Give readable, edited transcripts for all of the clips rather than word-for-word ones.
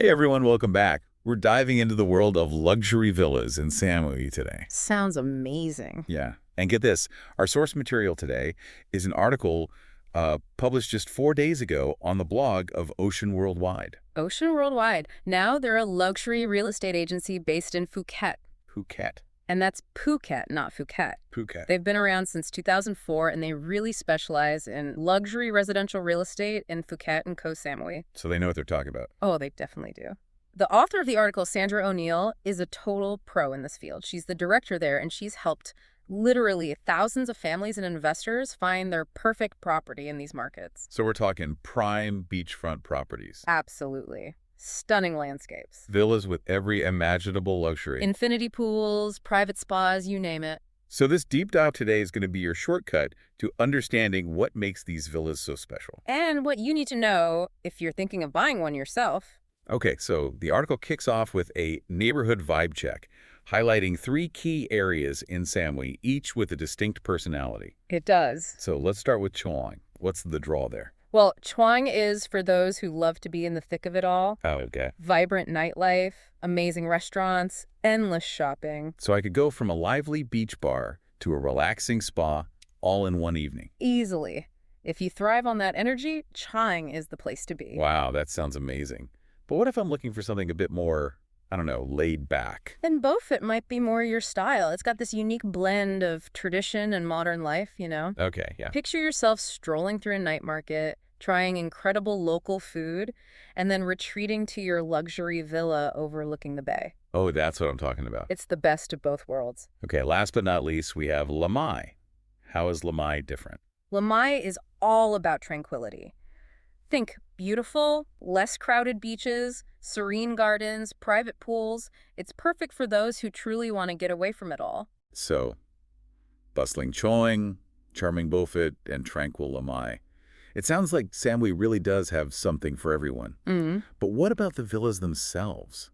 Hey everyone, welcome back. We're diving into the world of luxury villas in Samui today. Sounds amazing. Yeah. And get this, our source material today is an article published just 4 days ago on the blog of Ocean Worldwide. Ocean Worldwide. Now they're a luxury real estate agency based in Phuket. Phuket. And that's Phuket, not Phuket. Phuket. They've been around since 2004, and they really specialize in luxury residential real estate in Phuket and Koh Samui. So they know what they're talking about. Oh, they definitely do. The author of the article, Sandra O'Neill, is a total pro in this field. She's the director there, and she's helped literally thousands of families and investors find their perfect property in these markets. So we're talking prime beachfront properties. Absolutely. Stunning landscapes. Villas with every imaginable luxury. Infinity pools, private spas, you name it. So this deep dive today is going to be your shortcut to understanding what makes these villas so special. And what you need to know if you're thinking of buying one yourself. Okay, so the article kicks off with a neighborhood vibe check, highlighting 3 key areas in Samui, each with a distinct personality. It does. So let's start with Choeng. What's the draw there? Well, Choeng is for those who love to be in the thick of it all. Oh, okay. Vibrant nightlife, amazing restaurants, endless shopping. So I could go from a lively beach bar to a relaxing spa all in one evening. Easily. If you thrive on that energy, Choeng is the place to be. Wow, that sounds amazing. But what if I'm looking for something a bit more, I don't know, laid back? Then Bophut might be more your style. It's got this unique blend of tradition and modern life, you know? Okay, yeah. Picture yourself strolling through a night market, trying incredible local food, and then retreating to your luxury villa overlooking the bay. Oh, that's what I'm talking about. It's the best of both worlds. Okay, last but not least, we have Lamai. How is Lamai different? Lamai is all about tranquility. Think beautiful, less crowded beaches, serene gardens, private pools. It's perfect for those who truly want to get away from it all. So, bustling Choeng, charming Bophut, and tranquil Lamai. It sounds like Samui really does have something for everyone. But what about the villas themselves?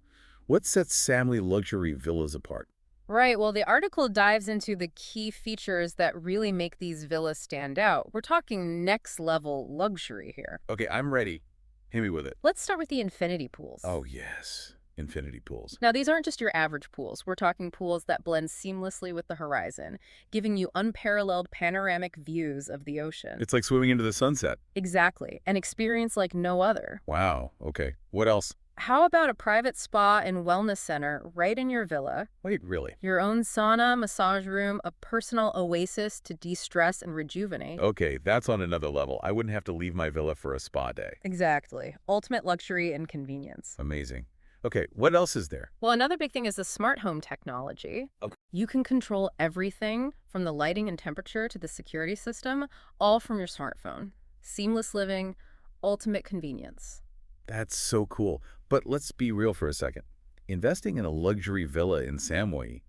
What sets Samui luxury villas apart? Right, well, the article dives into the key features that really make these villas stand out. We're talking next-level luxury here. Okay, I'm ready. Hit me with it. Let's start with the infinity pools. Oh, yes. Infinity pools. Now, these aren't just your average pools. We're talking pools that blend seamlessly with the horizon, giving you unparalleled panoramic views of the ocean. It's like swimming into the sunset. Exactly. An experience like no other. Wow. Okay. What else? How about a private spa and wellness center right in your villa? Wait, really? Your own sauna, massage room, a personal oasis to de-stress and rejuvenate. Okay, that's on another level. I wouldn't have to leave my villa for a spa day. Exactly. Ultimate luxury and convenience. Amazing. Okay, what else is there? Well, another big thing is the smart home technology. Okay. You can control everything from the lighting and temperature to the security system, all from your smartphone. Seamless living, ultimate convenience. That's so cool. But let's be real for a second. Investing in a luxury villa in Samui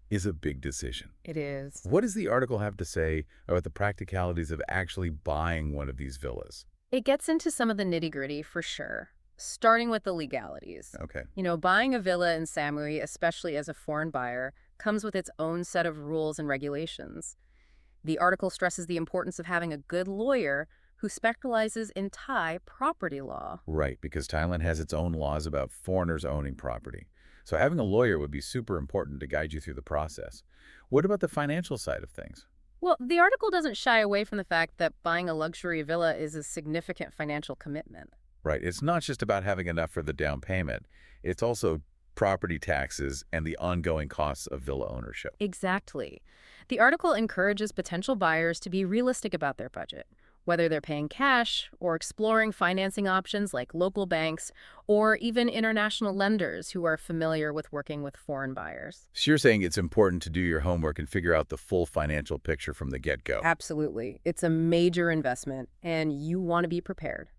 is a big decision. It is. What does the article have to say about the practicalities of actually buying one of these villas? It gets into some of the nitty-gritty for sure, starting with the legalities. Okay. You know, buying a villa in Samui, especially as a foreign buyer, comes with its own set of rules and regulations. The article stresses the importance of having a good lawyer who specializes in Thai property law. Right, because Thailand has its own laws about foreigners owning property. So having a lawyer would be super important to guide you through the process. What about the financial side of things? Well, the article doesn't shy away from the fact that buying a luxury villa is a significant financial commitment. Right, it's not just about having enough for the down payment. It's also property taxes and the ongoing costs of villa ownership. Exactly. The article encourages potential buyers to be realistic about their budget, whether they're paying cash or exploring financing options like local banks or even international lenders who are familiar with working with foreign buyers. So you're saying it's important to do your homework and figure out the full financial picture from the get-go. Absolutely. It's a major investment, and you want to be prepared.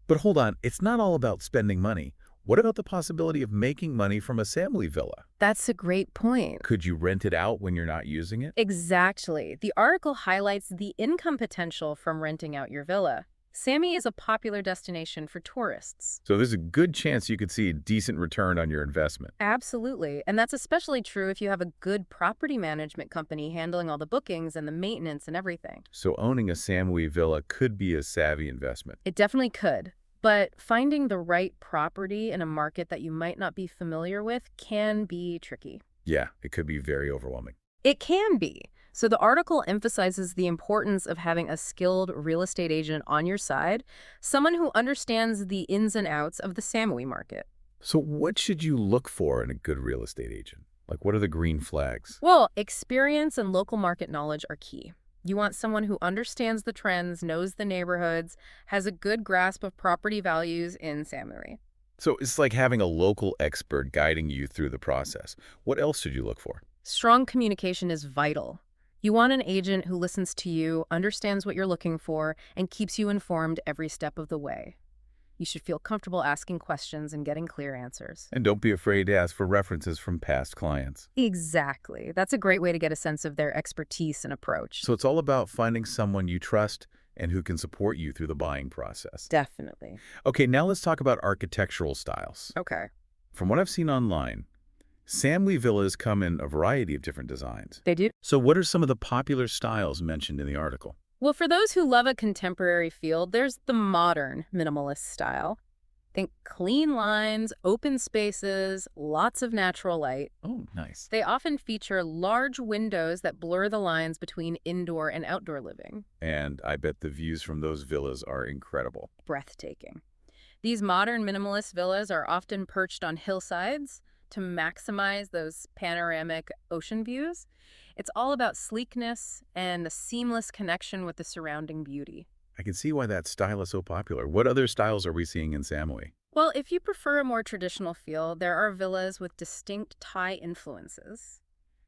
But hold on, it's not all about spending money. What about the possibility of making money from a Samui villa? That's a great point. Could you rent it out when you're not using it? Exactly. The article highlights the income potential from renting out your villa. Samui is a popular destination for tourists. So there's a good chance you could see a decent return on your investment. Absolutely. And that's especially true if you have a good property management company handling all the bookings and the maintenance and everything. So owning a Samui villa could be a savvy investment. It definitely could. But finding the right property in a market that you might not be familiar with can be tricky. Yeah, it could be very overwhelming. It can be. So the article emphasizes the importance of having a skilled real estate agent on your side, someone who understands the ins and outs of the Samui market. So what should you look for in a good real estate agent? Like, what are the green flags? Well, experience and local market knowledge are key. You want someone who understands the trends, knows the neighborhoods, has a good grasp of property values in Samui. So it's like having a local expert guiding you through the process. What else should you look for? Strong communication is vital. You want an agent who listens to you, understands what you're looking for, and keeps you informed every step of the way. You should feel comfortable asking questions and getting clear answers. And don't be afraid to ask for references from past clients. Exactly. That's a great way to get a sense of their expertise and approach. So it's all about finding someone you trust and who can support you through the buying process. Definitely. Okay, now let's talk about architectural styles. Okay. From what I've seen online, Samui villas come in a variety of different designs. They do? So what are some of the popular styles mentioned in the article? Well, for those who love a contemporary feel, there's the modern minimalist style. Think clean lines, open spaces, lots of natural light. Oh, nice. They often feature large windows that blur the lines between indoor and outdoor living. And I bet the views from those villas are incredible. Breathtaking. These modern minimalist villas are often perched on hillsides to maximize those panoramic ocean views. It's all about sleekness and a seamless connection with the surrounding beauty. I can see why that style is so popular. What other styles are we seeing in Samui? Well, if you prefer a more traditional feel, there are villas with distinct Thai influences.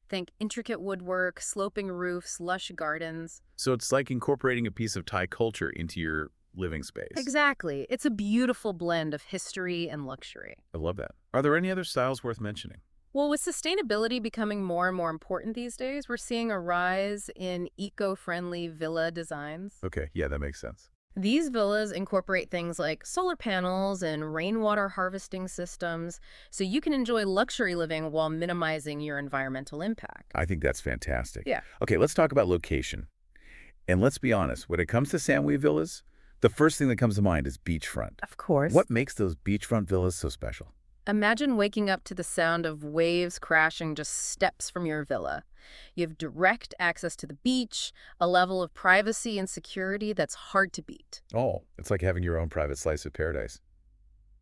Think intricate woodwork, sloping roofs, lush gardens. So it's like incorporating a piece of Thai culture into your living space. Exactly. It's a beautiful blend of history and luxury. I love that. Are there any other styles worth mentioning? Well, with sustainability becoming more and more important these days, we're seeing a rise in eco-friendly villa designs. Okay, yeah, that makes sense. These villas incorporate things like solar panels and rainwater harvesting systems, so you can enjoy luxury living while minimizing your environmental impact. I think that's fantastic. Yeah. Okay, let's talk about location. And let's be honest, when it comes to Samui villas, the first thing that comes to mind is beachfront. Of course. What makes those beachfront villas so special? Imagine waking up to the sound of waves crashing just steps from your villa. You have direct access to the beach, a level of privacy and security that's hard to beat. Oh, it's like having your own private slice of paradise.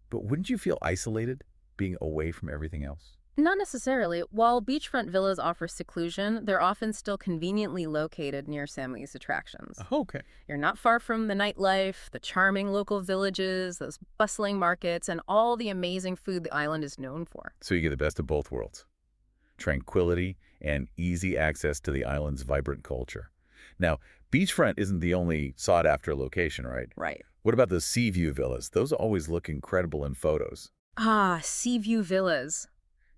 But wouldn't you feel isolated, being away from everything else? Not necessarily. While beachfront villas offer seclusion, they're often still conveniently located near Samui's attractions. Oh, okay. You're not far from the nightlife, the charming local villages, those bustling markets, and all the amazing food the island is known for. So you get the best of both worlds. Tranquility and easy access to the island's vibrant culture. Now, beachfront isn't the only sought-after location, right? Right. What about the sea view villas? Those always look incredible in photos. Ah, sea view villas.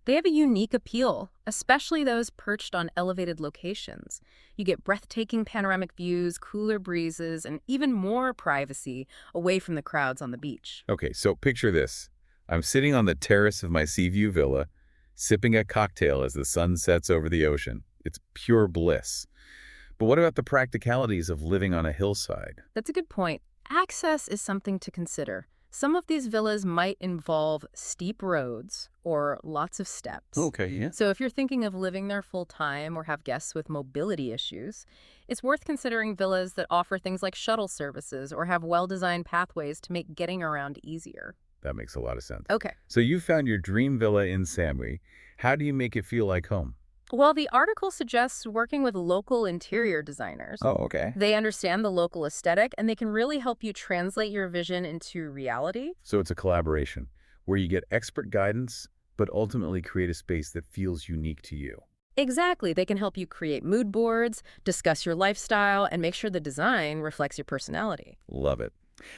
They have a unique appeal, especially those perched on elevated locations. You get breathtaking panoramic views, cooler breezes, and even more privacy away from the crowds on the beach. Okay, so picture this. I'm sitting on the terrace of my sea view villa, sipping a cocktail as the sun sets over the ocean. It's pure bliss. But what about the practicalities of living on a hillside? That's a good point. Access is something to consider. Some of these villas might involve steep roads or lots of steps. Okay, yeah. So if you're thinking of living there full-time or have guests with mobility issues, it's worth considering villas that offer things like shuttle services or have well-designed pathways to make getting around easier. That makes a lot of sense. Okay. So you found your dream villa in Samui. How do you make it feel like home? Well, the article suggests working with local interior designers. Oh, okay. They understand the local aesthetic, and they can really help you translate your vision into reality. So it's a collaboration where you get expert guidance, but ultimately create a space that feels unique to you. Exactly. They can help you create mood boards, discuss your lifestyle, and make sure the design reflects your personality. Love it.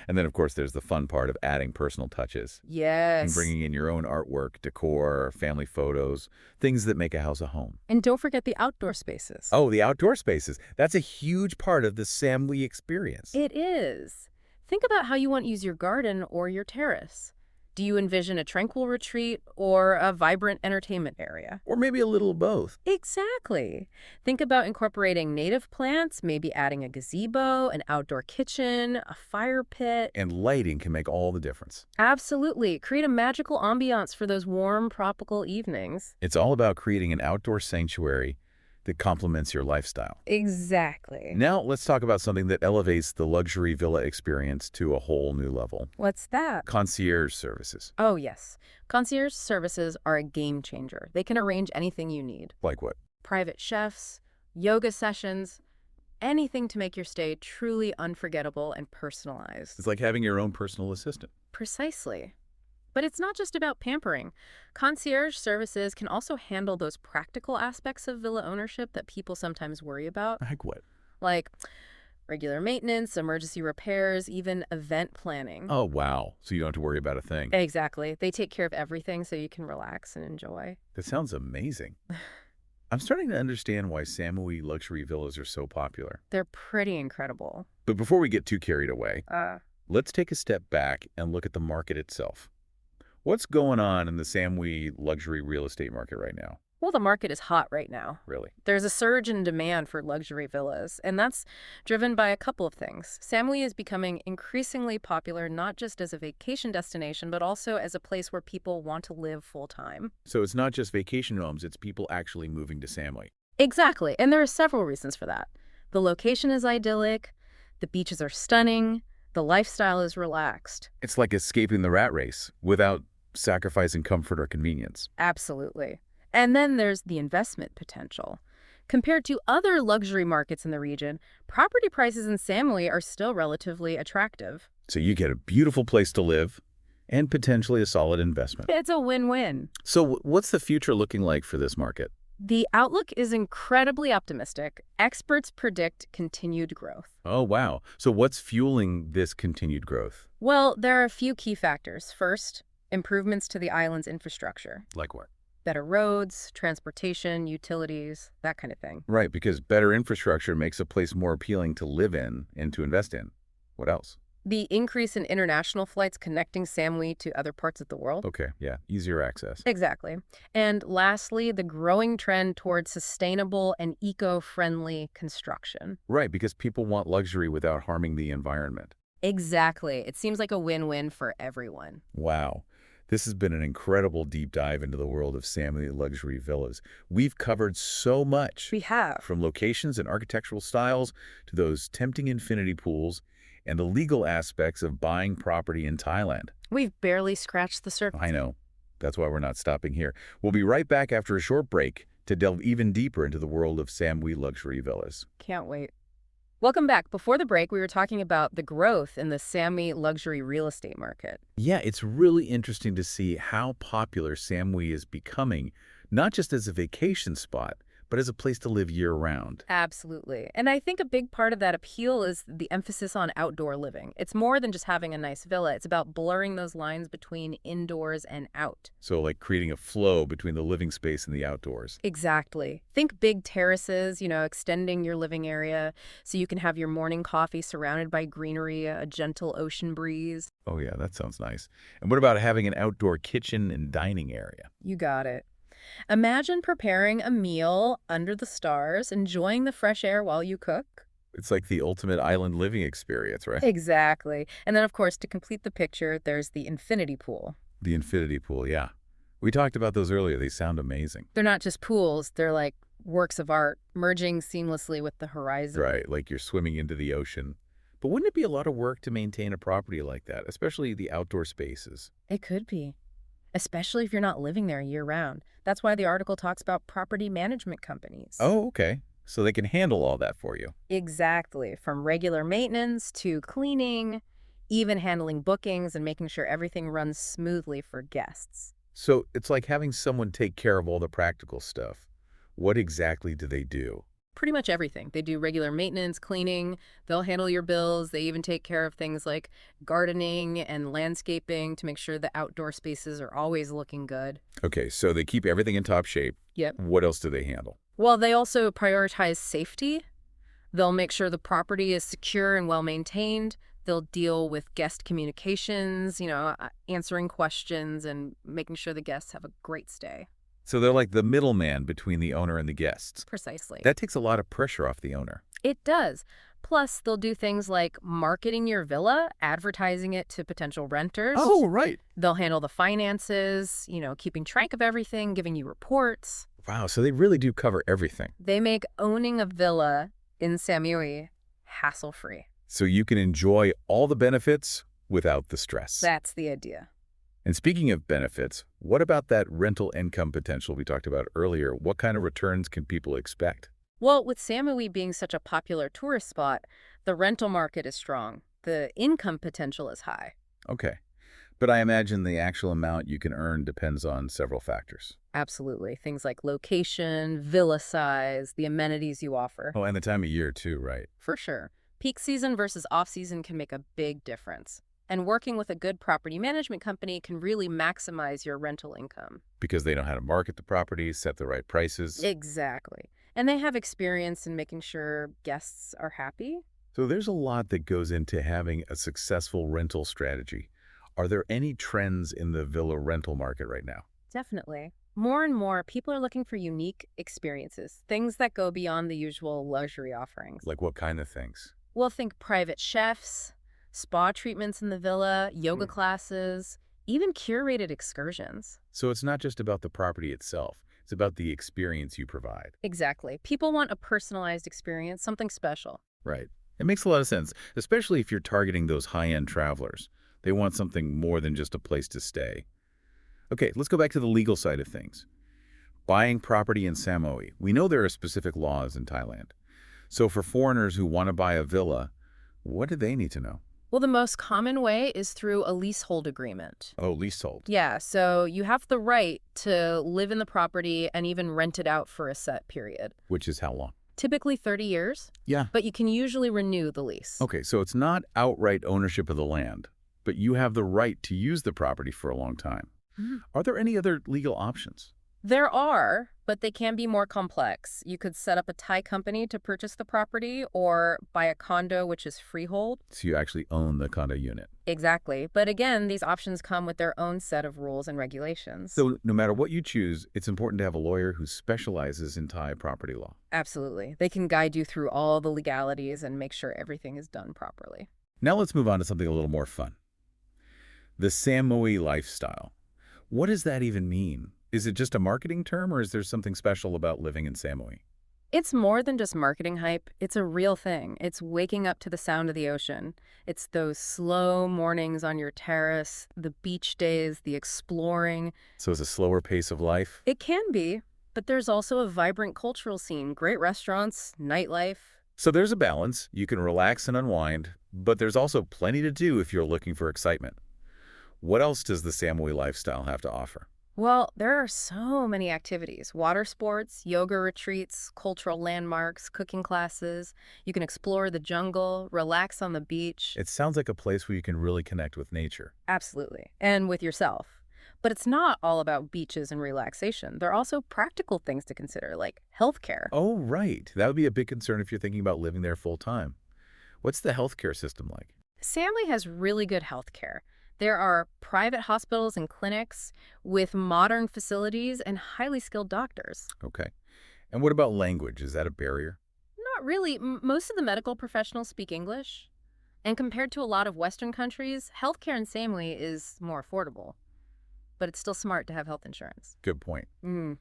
And then, of course, there's the fun part of adding personal touches Yes. and bringing in your own artwork, decor, family photos, things that make a house a home. And don't forget the outdoor spaces. Oh, the outdoor spaces. That's a huge part of the Samui experience. It is. Think about how you want to use your garden or your terrace. Do you envision a tranquil retreat or a vibrant entertainment area? Or maybe a little of both. Exactly. Think about incorporating native plants, maybe adding a gazebo, an outdoor kitchen, a fire pit. And lighting can make all the difference. Absolutely. Create a magical ambiance for those warm, tropical evenings. It's all about creating an outdoor sanctuary that complements your lifestyle. Exactly. Now, let's talk about something that elevates the luxury villa experience to a whole new level. What's that? Concierge services. Oh, yes. Concierge services are a game changer. They can arrange anything you need. Like what? Private chefs, yoga sessions, anything to make your stay truly unforgettable and personalized. It's like having your own personal assistant. Precisely. But it's not just about pampering. Concierge services can also handle those practical aspects of villa ownership that people sometimes worry about, Like what? like regular maintenance, emergency repairs, even event planning. Oh, wow. So you don't have to worry about a thing. Exactly. They take care of everything so you can relax and enjoy. That sounds amazing. I'm starting to understand why Samui luxury villas are so popular. They're pretty incredible. But before we get too carried away, Uh, let's take a step back and look at the market itself. What's going on in the Samui luxury real estate market right now? well, the market is hot right now. Really? There's a surge in demand for luxury villas, and that's driven by a couple of things. Samui is becoming increasingly popular not just as a vacation destination, but also as a place where people want to live full-time. So it's not just vacation homes, it's people actually moving to Samui. Exactly, and there are several reasons for that. The location is idyllic, the beaches are stunning, the lifestyle is relaxed. It's like escaping the rat race without sacrificing comfort or convenience. Absolutely. And then there's the investment potential. Compared to other luxury markets in the region, property prices in Samui are still relatively attractive. So you get a beautiful place to live and potentially a solid investment. It's a win-win. So what's the future looking like for this market? The outlook is incredibly optimistic. Experts predict continued growth. Oh, wow. So what's fueling this continued growth? Well, there are a few key factors. First, improvements to the island's infrastructure. Like what? Better roads, transportation, utilities, that kind of thing. Right, because better infrastructure makes a place more appealing to live in and to invest in. What else? The increase in international flights connecting Samui to other parts of the world. Okay, yeah, easier access. Exactly. And lastly, the growing trend towards sustainable and eco-friendly construction. Right, because people want luxury without harming the environment. Exactly. It seems like a win-win for everyone. Wow. This has been an incredible deep dive into the world of Samui luxury villas. We've covered so much. We have. From locations and architectural styles to those tempting infinity pools and the legal aspects of buying property in Thailand. We've barely scratched the surface. I know. That's why we're not stopping here. We'll be right back after a short break to delve even deeper into the world of Samui luxury villas. Can't wait. Welcome back. Before the break, we were talking about the growth in the Samui luxury real estate market. Yeah, it's really interesting to see how popular Samui is becoming, not just as a vacation spot, but as a place to live year-round. Absolutely. And I think a big part of that appeal is the emphasis on outdoor living. It's more than just having a nice villa. It's about blurring those lines between indoors and out. So like creating a flow between the living space and the outdoors. Exactly. Think big terraces, extending your living area so you can have your morning coffee surrounded by greenery, a gentle ocean breeze. Oh yeah, that sounds nice. And what about having an outdoor kitchen and dining area? You got it. Imagine preparing a meal under the stars, enjoying the fresh air while you cook. It's like the ultimate island living experience, right? Exactly. And then, of course, to complete the picture, there's the infinity pool. The infinity pool, yeah. We talked about those earlier. They sound amazing. They're not just pools. They're like works of art, merging seamlessly with the horizon. Right, like you're swimming into the ocean. But wouldn't it be a lot of work to maintain a property like that, especially the outdoor spaces? It could be, especially if you're not living there year-round. That's why the article talks about property management companies. Oh, okay. So they can handle all that for you. Exactly. From regular maintenance to cleaning, even handling bookings and making sure everything runs smoothly for guests. So it's like having someone take care of all the practical stuff. What exactly do they do? Pretty much everything. They do regular maintenance, cleaning, they'll handle your bills, they even take care of things like gardening and landscaping to make sure the outdoor spaces are always looking good. Okay, so they keep everything in top shape. Yep. What else do they handle? Well, they also prioritize safety. They'll make sure the property is secure and well maintained. They'll deal with guest communications, answering questions and making sure the guests have a great stay. So they're like the middleman between the owner and the guests. Precisely. That takes a lot of pressure off the owner. It does. Plus, they'll do things like marketing your villa, advertising it to potential renters. Oh, right. They'll handle the finances, keeping track of everything, giving you reports. Wow, so they really do cover everything. They make owning a villa in Samui hassle-free. So you can enjoy all the benefits without the stress. That's the idea. And speaking of benefits, what about that rental income potential we talked about earlier? What kind of returns can people expect? Well, with Samui being such a popular tourist spot, the rental market is strong. The income potential is high. Okay. But I imagine the actual amount you can earn depends on several factors. Absolutely. Things like location, villa size, the amenities you offer. Oh, and the time of year too, right? For sure. Peak season versus off-season can make a big difference. And working with a good property management company can really maximize your rental income. Because they know how to market the properties, set the right prices. Exactly. And they have experience in making sure guests are happy. So there's a lot that goes into having a successful rental strategy. Are there any trends in the villa rental market right now? Definitely. More and more, people are looking for unique experiences, things that go beyond the usual luxury offerings. Like what kind of things? We'll think private chefs, spa treatments in the villa, yoga classes, even curated excursions. So it's not just about the property itself. It's about the experience you provide. Exactly. People want a personalized experience, something special. Right. It makes a lot of sense, especially if you're targeting those high-end travelers. They want something more than just a place to stay. Okay, let's go back to the legal side of things. Buying property in Samui. We know there are specific laws in Thailand. So for foreigners who want to buy a villa, what do they need to know? Well, the most common way is through a leasehold agreement. Oh, leasehold. Yeah, so you have the right to live in the property and even rent it out for a set period. Which is how long? Typically 30 years, Yeah. but you can usually renew the lease. Okay, so it's not outright ownership of the land, but you have the right to use the property for a long time. Are there any other legal options? There are, but they can be more complex. You could set up a Thai company to purchase the property or buy a condo, which is freehold. So you actually own the condo unit. Exactly. But again, these options come with their own set of rules and regulations. So no matter what you choose, it's important to have a lawyer who specializes in Thai property law. Absolutely. They can guide you through all the legalities and make sure everything is done properly. Now let's move on to something a little more fun. The Samui lifestyle. What does that even mean? Is it just a marketing term, or is there something special about living in Samui? It's more than just marketing hype. It's a real thing. It's waking up to the sound of the ocean. It's those slow mornings on your terrace, the beach days, the exploring. So it's a slower pace of life? It can be, but there's also a vibrant cultural scene, great restaurants, nightlife. So there's a balance. You can relax and unwind, but there's also plenty to do if you're looking for excitement. What else does the Samui lifestyle have to offer? Well, there are so many activities. Water sports, yoga retreats, cultural landmarks, cooking classes. You can explore the jungle, relax on the beach. It sounds like a place where you can really connect with nature. Absolutely. And with yourself. But it's not all about beaches and relaxation. There are also practical things to consider, like healthcare. Oh, right. That would be a big concern if you're thinking about living there full time. What's the healthcare system like? Samui has really good healthcare. There are private hospitals and clinics with modern facilities and highly skilled doctors. Okay. And what about language? Is that a barrier? Not really. Most of the medical professionals speak English. And compared to a lot of Western countries, healthcare in Samui is more affordable. But it's still smart to have health insurance. Good point. Mm,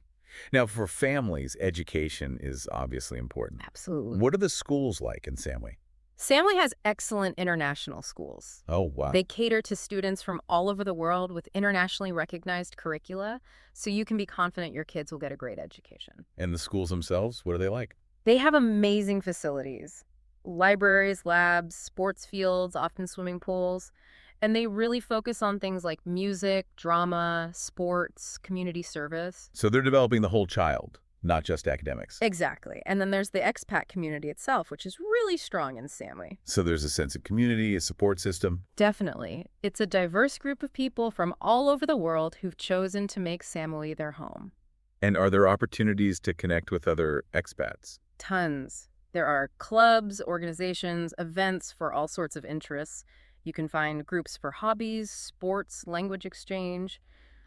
Now, for families, education is obviously important. absolutely. What are the schools like in Samui? Samui has excellent international schools. Oh, wow. They cater to students from all over the world with internationally recognized curricula, so you can be confident your kids will get a great education. And the schools themselves, what are they like? They have amazing facilities. Libraries, labs, sports fields, often swimming pools. And they really focus on things like music, drama, sports, community service. So they're developing the whole child, not just academics. Exactly. And then there's the expat community itself, which is really strong in Samui. So there's a sense of community, a support system. Definitely. It's a diverse group of people from all over the world who've chosen to make Samui their home. And are there opportunities to connect with other expats? Tons. There are clubs, organizations, events for all sorts of interests. You can find groups for hobbies, sports, language exchange.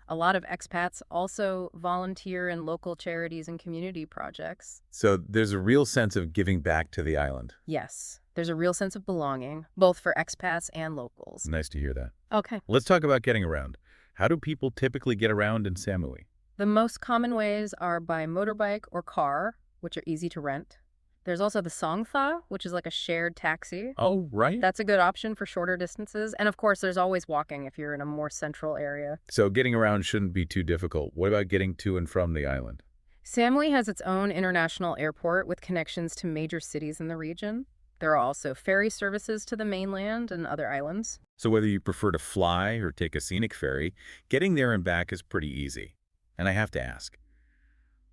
A lot of expats also volunteer in local charities and community projects. So there's a real sense of giving back to the island. Yes, there's a real sense of belonging, both for expats and locals. Nice to hear that. Okay. Let's talk about getting around. How do people typically get around in Samui? The most common ways are by motorbike or car, which are easy to rent. There's also the songtha, which is like a shared taxi. Oh, right. That's a good option for shorter distances. And of course, there's always walking if you're in a more central area. So getting around shouldn't be too difficult. What about getting to and from the island? Samui has its own international airport with connections to major cities in the region. There are also ferry services to the mainland and other islands. So whether you prefer to fly or take a scenic ferry, getting there and back is pretty easy. And I have to ask,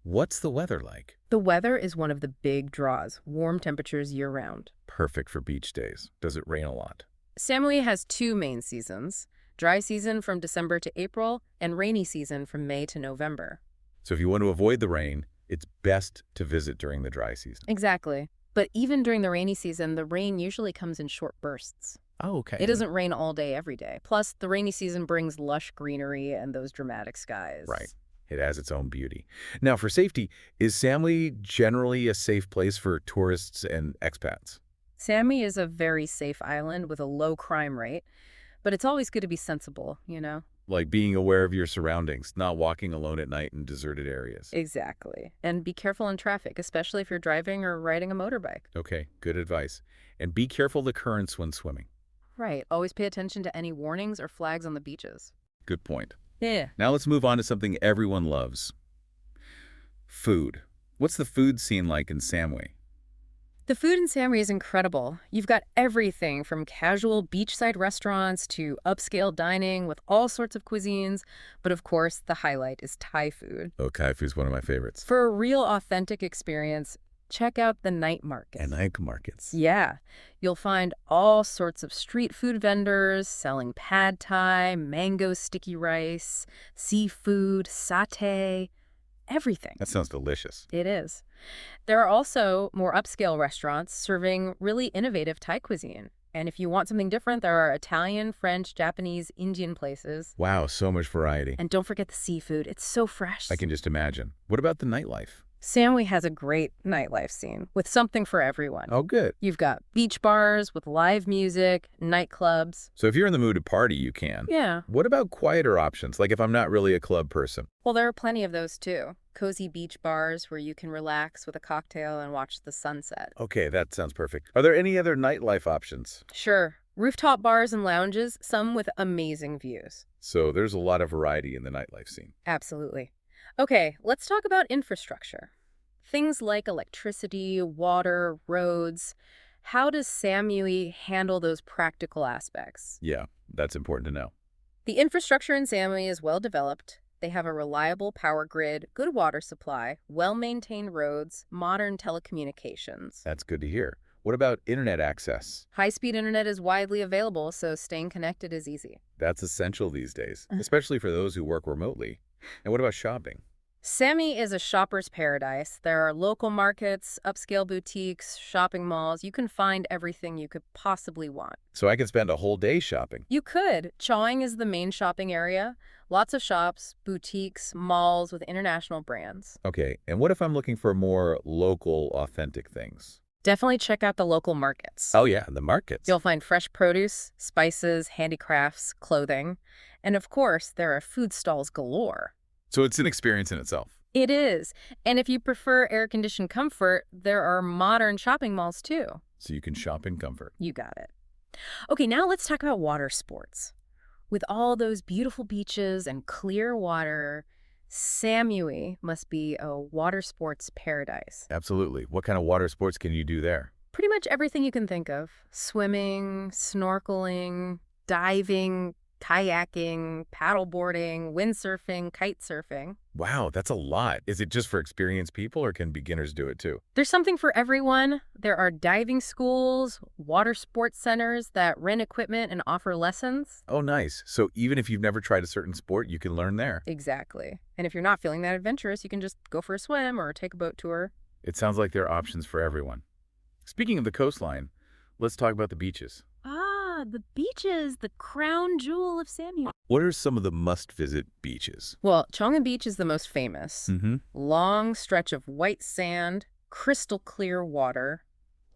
what's the weather like? The weather is one of the big draws, warm temperatures year-round. Perfect for beach days. Does it rain a lot? Samui has two main seasons, dry season from December to April and rainy season from May to November. So if you want to avoid the rain, it's best to visit during the dry season. Exactly. But even during the rainy season, the rain usually comes in short bursts. Oh, okay. It doesn't rain all day every day. Plus, the rainy season brings lush greenery and those dramatic skies. Right. It has its own beauty. Now, for safety, is Samui generally a safe place for tourists and expats? Samui is a very safe island with a low crime rate, but it's always good to be sensible, you know? Like being aware of your surroundings, not walking alone at night in deserted areas. Exactly. And be careful in traffic, especially if you're driving or riding a motorbike. Okay, good advice. And be careful of the currents when swimming. Right. Always pay attention to any warnings or flags on the beaches. Good point. Yeah. Now let's move on to something everyone loves. Food. What's the food scene like in Samui? The food in Samui is incredible. You've got everything from casual beachside restaurants to upscale dining with all sorts of cuisines. But of course, the highlight is Thai food. Oh, Thai food's one of my favorites. For a real authentic experience, check out the night market. And night markets. Yeah, you'll find all sorts of street food vendors selling pad thai, mango sticky rice, seafood, satay, everything. That sounds delicious. It is. There are also more upscale restaurants serving really innovative Thai cuisine. And if you want something different, there are Italian, French, Japanese, Indian places. Wow, so much variety. And don't forget the seafood. It's so fresh. I can just imagine. What about the nightlife? Samui has a great nightlife scene with something for everyone. Oh, good. You've got beach bars with live music, nightclubs. So if you're in the mood to party, you can. Yeah. What about quieter options, like if I'm not really a club person? Well, there are plenty of those too. Cozy beach bars where you can relax with a cocktail and watch the sunset. Okay, that sounds perfect. Are there any other nightlife options? Sure. Rooftop bars and lounges, some with amazing views. So there's a lot of variety in the nightlife scene. Absolutely. Okay, let's talk about infrastructure. Things like electricity, water, roads. How does Samui handle those practical aspects? Yeah, that's important to know. The infrastructure in Samui is well developed. They have a reliable power grid, good water supply, well-maintained roads, modern telecommunications. That's good to hear. What about internet access? High-speed internet is widely available, so staying connected is easy. That's essential these days, especially for those who work remotely. And what about shopping? Samui is a shopper's paradise. There are local markets, upscale boutiques, shopping malls. You can find everything you could possibly want. So I can spend a whole day shopping. You could. Choeng is the main shopping area. Lots of shops, boutiques, malls with international brands. Okay, and what if I'm looking for more local, authentic things? Definitely check out the local markets. Oh yeah, the markets. You'll find fresh produce, spices, handicrafts, clothing. And of course, there are food stalls galore. So it's an experience in itself. It is. And if you prefer air-conditioned comfort, there are modern shopping malls too. So you can shop in comfort. You got it. Okay, now let's talk about water sports. With all those beautiful beaches and clear water, Samui must be a water sports paradise. Absolutely. What kind of water sports can you do there? Pretty much everything you can think of. Swimming, snorkeling, diving, kayaking, paddleboarding, windsurfing, kite surfing. Wow, that's a lot. Is it just for experienced people or can beginners do it too? There's something for everyone. There are diving schools, water sports centers that rent equipment and offer lessons. Oh, nice. So even if you've never tried a certain sport, you can learn there. Exactly. And if you're not feeling that adventurous, you can just go for a swim or take a boat tour. It sounds like there are options for everyone. Speaking of the coastline, let's talk about the beaches. Ah, the beaches, the crown jewel of Samui. What are some of the must-visit beaches? Well, Choeng Beach is the most famous. Mm-hmm. Long stretch of white sand, crystal clear water,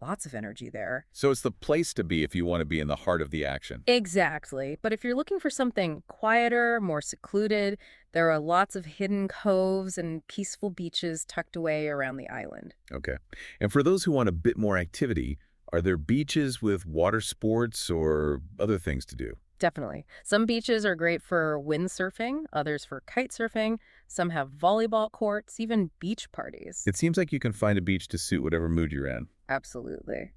lots of energy there. So it's the place to be if you want to be in the heart of the action. Exactly. But if you're looking for something quieter, more secluded, there are lots of hidden coves and peaceful beaches tucked away around the island. Okay. And for those who want a bit more activity, are there beaches with water sports or other things to do? Definitely. Some beaches are great for windsurfing, others for kite surfing. Some have volleyball courts, even beach parties. It seems like you can find a beach to suit whatever mood you're in. Absolutely.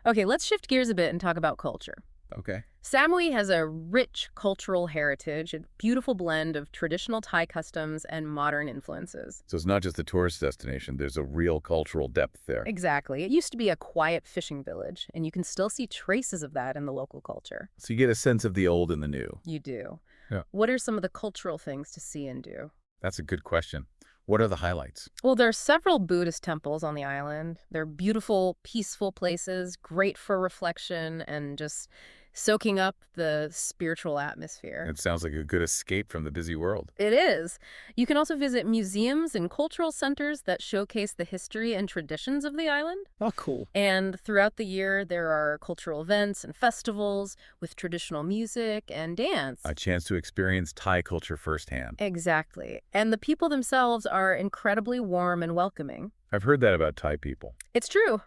Okay, let's shift gears a bit and talk about culture. Okay. Samui has a rich cultural heritage, a beautiful blend of traditional Thai customs and modern influences. So it's not just a tourist destination. There's a real cultural depth there. Exactly. It used to be a quiet fishing village, and you can still see traces of that in the local culture. So you get a sense of the old and the new. You do. Yeah. What are some of the cultural things to see and do? That's a good question. What are the highlights? Well, there are several Buddhist temples on the island. They're beautiful, peaceful places, great for reflection and just soaking up the spiritual atmosphere. It sounds like a good escape from the busy world. It is. You can also visit museums and cultural centers that showcase the history and traditions of the island. Oh, cool. And throughout the year, there are cultural events and festivals with traditional music and dance. A chance to experience Thai culture firsthand. Exactly. And the people themselves are incredibly warm and welcoming. I've heard that about Thai people. It's true.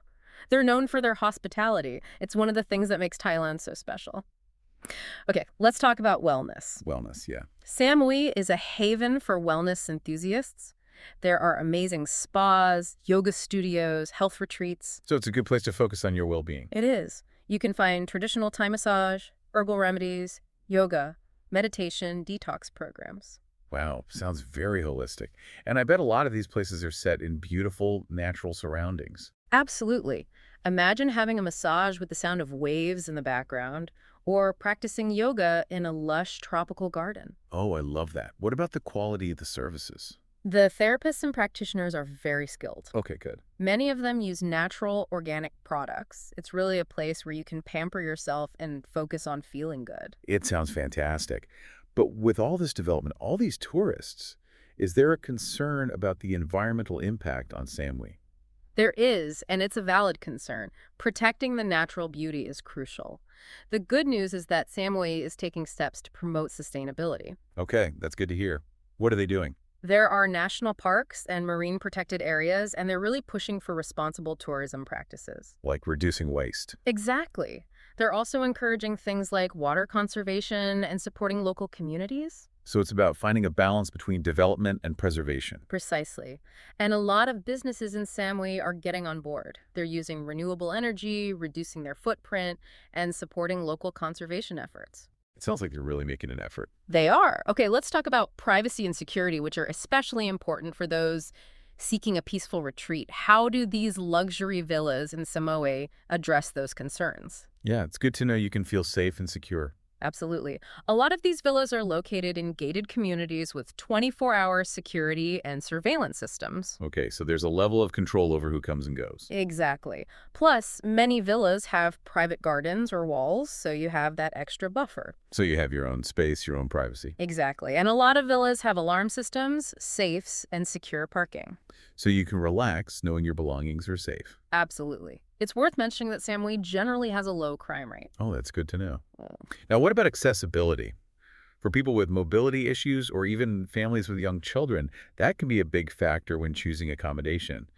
They're known for their hospitality. It's one of the things that makes Thailand so special. Okay, let's talk about wellness. Wellness, yeah. Samui is a haven for wellness enthusiasts. There are amazing spas, yoga studios, health retreats. So it's a good place to focus on your well-being. It is. You can find traditional Thai massage, herbal remedies, yoga, meditation, detox programs. Wow, sounds very holistic. And I bet a lot of these places are set in beautiful, natural surroundings. Absolutely. Imagine having a massage with the sound of waves in the background, or practicing yoga in a lush tropical garden. Oh, I love that. What about the quality of the services? The therapists and practitioners are very skilled. Okay, good. Many of them use natural, organic products. It's really a place where you can pamper yourself and focus on feeling good. It sounds fantastic. But with all this development, all these tourists, is there a concern about the environmental impact on Samui? There is, and it's a valid concern. Protecting the natural beauty is crucial. The good news is that Samui is taking steps to promote sustainability. Okay, that's good to hear. What are they doing? There are national parks and marine protected areas, and they're really pushing for responsible tourism practices. Like reducing waste. Exactly. They're also encouraging things like water conservation and supporting local communities. So it's about finding a balance between development and preservation. Precisely. And a lot of businesses in Samui are getting on board. They're using renewable energy, reducing their footprint, and supporting local conservation efforts. It sounds like they're really making an effort. They are. Okay, let's talk about privacy and security, which are especially important for those seeking a peaceful retreat. How do these luxury villas in Samui address those concerns? Yeah, it's good to know you can feel safe and secure. Absolutely. A lot of these villas are located in gated communities with 24-hour security and surveillance systems. Okay, so there's a level of control over who comes and goes. Exactly. Plus, many villas have private gardens or walls, so you have that extra buffer. So you have your own space, your own privacy. Exactly. And a lot of villas have alarm systems, safes, and secure parking. So you can relax knowing your belongings are safe. Absolutely. It's worth mentioning that Samui generally has a low crime rate. Oh, that's good to know. Now, what about accessibility? For people with mobility issues or even families with young children, that can be a big factor when choosing accommodation.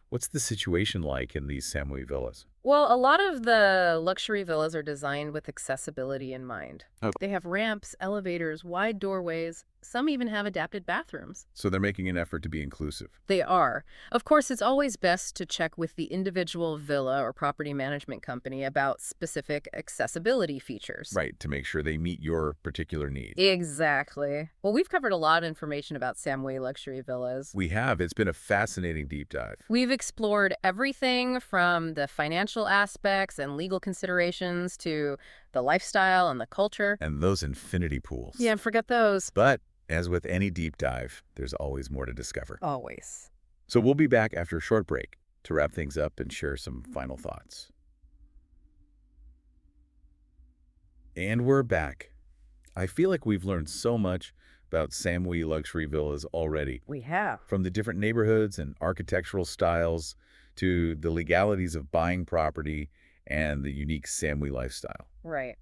What's the situation like in these Samui villas? Well, a lot of the luxury villas are designed with accessibility in mind. Oh. They have ramps, elevators, wide doorways. Some even have adapted bathrooms. So they're making an effort to be inclusive. They are. Of course, it's always best to check with the individual villa or property management company about specific accessibility features. Right, to make sure they meet your particular needs. Exactly. Well, we've covered a lot of information about Samui luxury villas. We have. It's been a fascinating deep dive. We've explored everything from the financial aspects and legal considerations to the lifestyle and the culture. And those infinity pools. Yeah, forget those. But as with any deep dive, there's always more to discover. Always. So we'll be back after a short break. to wrap things up and share some final thoughts. And we're back. I feel like we've learned so much about Samui luxury villas already, We have. from the different neighborhoods and architectural styles to the legalities of buying property and the unique Samui lifestyle. Right.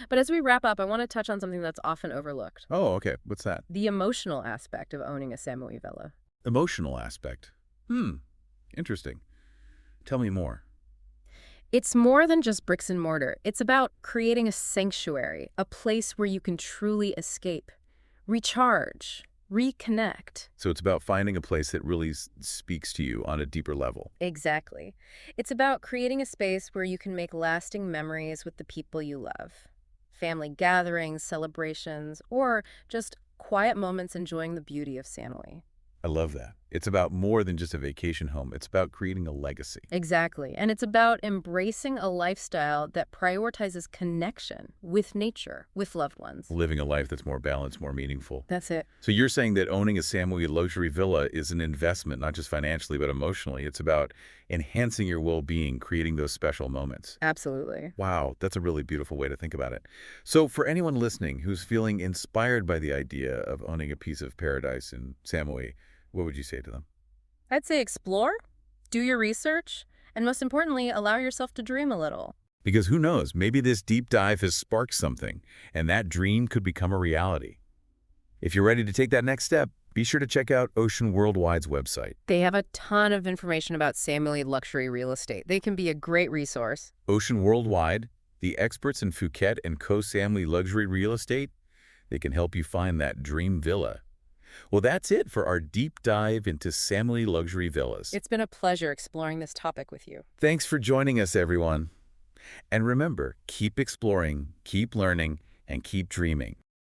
But as we wrap up, I want to touch on something that's often overlooked. Oh, okay. What's that? The emotional aspect of owning a Samui villa. Emotional aspect. Interesting. Tell me more. It's more than just bricks and mortar. It's about creating a sanctuary, a place where you can truly escape, recharge, reconnect. So it's about finding a place that really speaks to you on a deeper level. Exactly. It's about creating a space where you can make lasting memories with the people you love. Family gatherings, celebrations, or just quiet moments enjoying the beauty of Samui. I love that. It's about more than just a vacation home. It's about creating a legacy. Exactly. And it's about embracing a lifestyle that prioritizes connection with nature, with loved ones. Living a life that's more balanced, more meaningful. That's it. So you're saying that owning a Samui luxury villa is an investment, not just financially, but emotionally. It's about enhancing your well-being, creating those special moments. Absolutely. Wow, that's a really beautiful way to think about it. So for anyone listening who's feeling inspired by the idea of owning a piece of paradise in Samui, what would you say to them? I'd say explore, do your research, and most importantly, allow yourself to dream a little. Because who knows, maybe this deep dive has sparked something, and that dream could become a reality. If you're ready to take that next step, be sure to check out Ocean Worldwide's website. They have a ton of information about Samui luxury real estate. They can be a great resource. Ocean Worldwide, the experts in Phuket and Koh Samui luxury real estate, they can help you find that dream villa. Well, that's it for our deep dive into Samui luxury villas. It's been a pleasure exploring this topic with you. Thanks for joining us, everyone. And remember, keep exploring, keep learning, and keep dreaming.